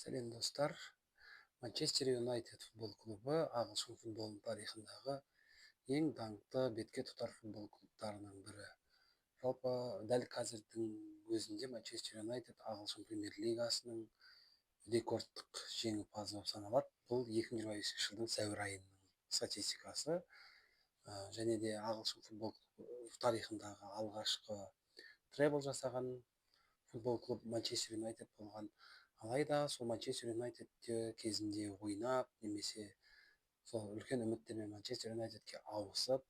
Сәлем достар. Манчестер Юнайтед футбол клубы ағылшын футболының тарихындағы ең даңқты бетке тұтар футбол клубтарының бірі. Жалпы дәл қазірдің өзінде Манчестер Юнайтед ағылшын премьер лигасының рекордтық жеңімпазы болып саналады. Бұл 2025 жылдың сәуір айының статистикасы. Және де ағылшын футбол тарихындағы алғашқы требл жасаған футбол клуб Манчестер Юнайтед болған. Алайда сол Манчестер Юнайтедте кезінде ойнап, немесе сол үлкен үміттермен Манчестер Юнайтедке ауысып,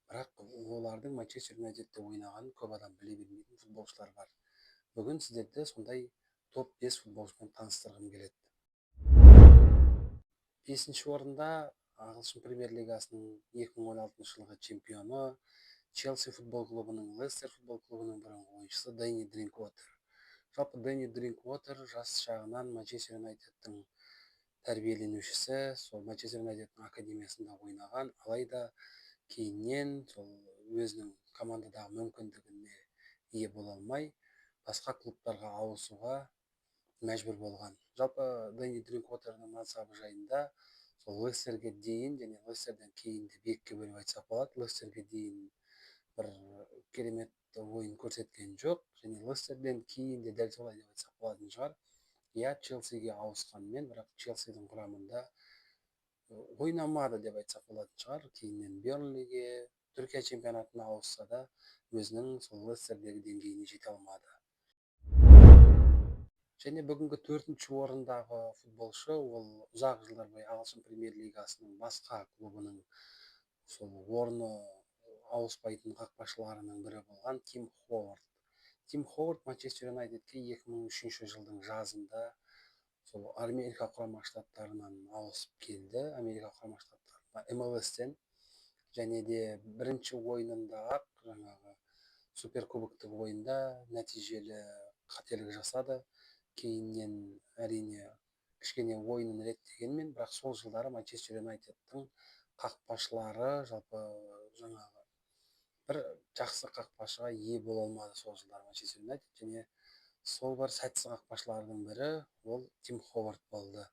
бірақ олардың Манчестер Юнайтедте ойнағанын көп адам біле бермейтін футболшылар бар. Бүгін сіздерді сондай топ 5 футболшымен таныстырғым келеді. 5-ші орында ағылшын премьер лигасының 2016 жылғы чемпионы, Челси футбол клубының, Лестер футбол клубының бұрынғы ойыншысы Дэнни Дринквотер. Жалпы Дэнни Дринквотер жас шағынан Манчестер Юнайтедтің тәрбиеленушісі, сол Манчестер Юнайтедтің академиясында ойнаған, алайда кейіннен сол өзінің командадағы мүмкіндігіне ие бола алмай, басқа клубтарға ауысуға мәжбүр болған. Жалпы Дэнни Дринквотердің мансабы жайында сол Лестерге дейін және Лестерден кейін де бекке бөліп айтсақ болады. Лестерге дейін бір керемет ойын көрсеткен жоқ, және Лестерден кейін де дәл солай деп айтсақ болатын шығар. Челсиге ауысқанмен, бірақ Челсидің құрамында ойнамады деп айтсақ болатын шығар. Кейіннен Бернлиге, Түркия чемпионатына ауысса да, өзінің сол Лестердегі деңгейіне жете алмады. Және бүгінгі 4-ші орындағы футболшы, ол ұзақ жылдар бойы ағылшын премьер лигасының басқа клубының сол орны ауыспайтын қақпашыларының бірі болған Тим Ховард. Тим Ховард Манчестер Юнайтедке 2003 жылдың жазында сол Америка құрама штаттарынан ауысып келді. Америка құрама штаттарына MLS-тен, және де бірінші ойынында-ақ жаңағы суперкубоктық ойында нәтижелі қателік жасады. Кейіннен әрине кішкене ойынын реттегенмен, бірақ сол жылдары Манчестер Юнайтедтің қақпашылары жалпы жаңағы бір жақсы қақпашыға ие бола алмады сол жылдары Манчестер Юнайтед, және сол бір сәтсіз қақпашылардың бірі ол Тим Ховард болды.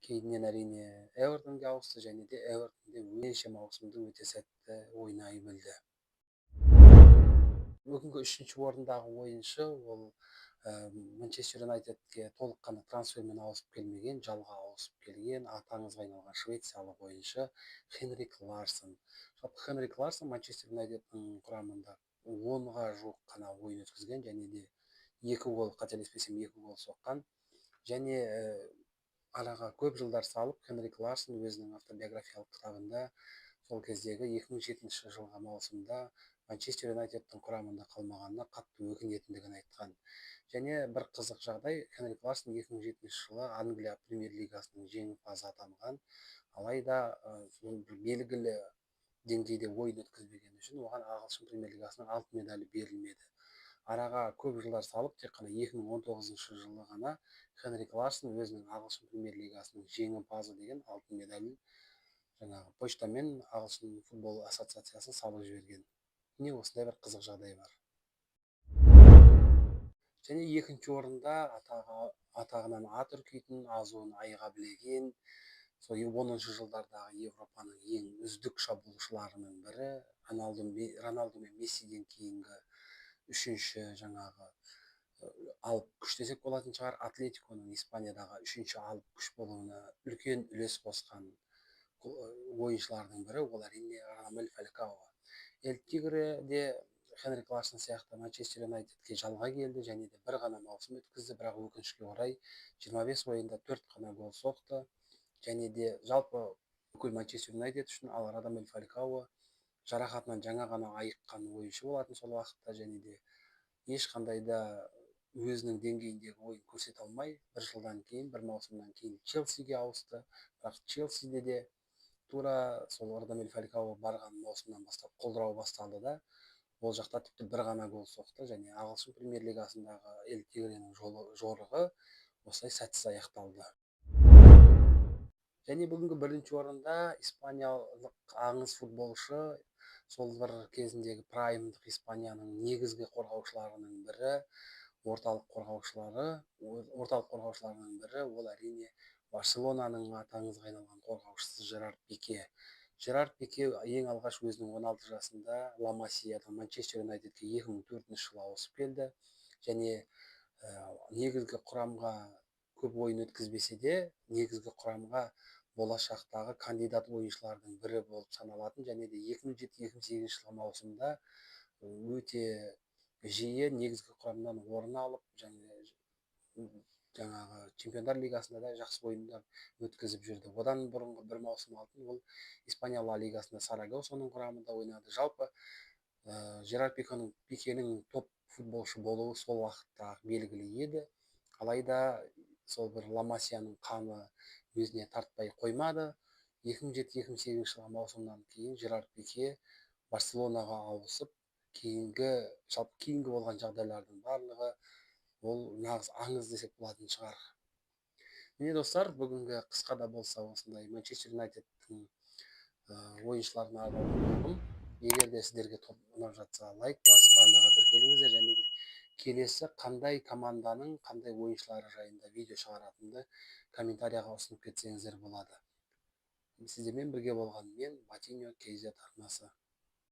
Кейіннен әрине Эвертонге ауысты, және де Эвертонде неше маусымды өте сәтті ойнай білді. Бүгінгі 3-ші орындағы ойыншы ол Манчестер Юнайтедке толыққанды трансфермен ауысып келмеген, жалға ауысып келген, аты аңызға айналған швециялық ойыншы Хенрик Ларсон. Жалпы Хенрик Ларсон Манчестер Юнайтедтің құрамында 10-ға жуық қана ойын өткізген, және де 2 гол, қателеспесем 2 гол соққан. Және араға көп жылдар салып, Хенрик Ларсон өзінің автобиографиялық кітабында сол кездегі 2007 жылғы маусымда Манчестер Юнайтедтің құрамында қалмағанына қатты өкінетіндігін айтқан. Және бір қызық жағдай, Хенрик Ларсон 2007 жылы Англия премьер лигасының жеңімпазы атанған, алайда белгілі деңгейде ойын өткізбеген үшін оған ағылшын премьер лигасының алтын медалі берілмеді. Араға көп жылдар салып, тек қана 2019 жылы ғана Хенрик Ларсон өзінің ағылшын премьер лигасының жеңімпазы деген алтын медалін жаңағы почтамен ағылшын футбол ассоциациясы салып жіберген. Міне осындай бір қызық жағдай бар. Және 2-ші орында атағынан ат үркейтін, азуын айға білеген, сол 10-ші жылдардағы Европаның ең үздік шабуылшыларының бірі, Роналду мен Мессиден кейінгі 3-ші жаңағы алып күш десек болатын шығар, Атлетиконың Испаниядағы 3-ші алып күш болуына үлкен үлес қосқан ойыншылардың бірі, ол әрине Радамель Фалькао. Эль Тигреде Хенрик Ларсон сияқты Манчестер Юнайтедке жалға келді, және де бір ғана маусым өткізді, бірақ өкінішке орай 25 ойында 4 қана гол соқты. Және де жалпы бүкіл Манчестер Юнайтед үшін Радамель Фалькао жарақатынан жаңа ғана айыққан ойыншы болатын сол уақытта, және де ешқандай да өзінің деңгейіндегі ойын көрсете алмай, бір жылдан кейін, бір маусымнан кейін Челсиге ауысты. Бірақ Челсиде де тура сол Радамель Фалькао барған маусымнан бастап құлдырау басталды да, ол жақта тіпті бір ғана гол соқты, және ағылшын премьер лигасындағы Эль Тигренің жорығы осылай сәтсіз аяқталды. Және бүгінгі 1-ші орында испаниялық аңыз футболшы, сол бір кезіндегі праймдық Испанияның негізгі қорғаушыларының бірі, орталық қорғаушыларының бірі ол әрине Барселонаның аты аңызға айналған қорғаушысы Жерар Пике. Жерар Пике ең алғаш өзінің 16 жасында Ла Масиядан Манчестер Юнайтедке 2004 жылы ауысып келді және негізгі құрамға көп ойын өткізбесе де, негізгі құрамға болашақтағы кандидат ойыншылардың бірі болып саналатын және де 2007-2008 жылғы маусымда өте жиі негізгі құрамнан орын алып жаңағы чемпиондар лигасында да жақсы ойындар өткізіп жүрді. Одан бұрынғы бір маусым алдын ол Испания Ла Лигасында Сарагосаның құрамында ойнады. Жалпы Жерар Пикенің топ футболшы болуы сол уақытта белгілі еді. Алайда сол бір Ла Масияның қаны өзіне тартпай қоймады. 2007-2008 жылғы маусымнан кейін Жерар Пике Барселонаға ауысып, кейінгі болған жағдайлардың барлығы ол нағыз аңыз десек болатын шығар. Міне достар, бүгінгі қысқа да болса осындай Манчестер Юнайтедтің ойыншыларына арналған толқын. Егер де сіздерге ұнап жатса, лайк басып, арнаға тіркеліңіздер және де келесі қандай команданың қандай ойыншылары жайында видео шығаратынымды комментарияға ұсынып кетсеңіздер болады. Сіздермен бірге болған мен Батиньо KZ арнасы.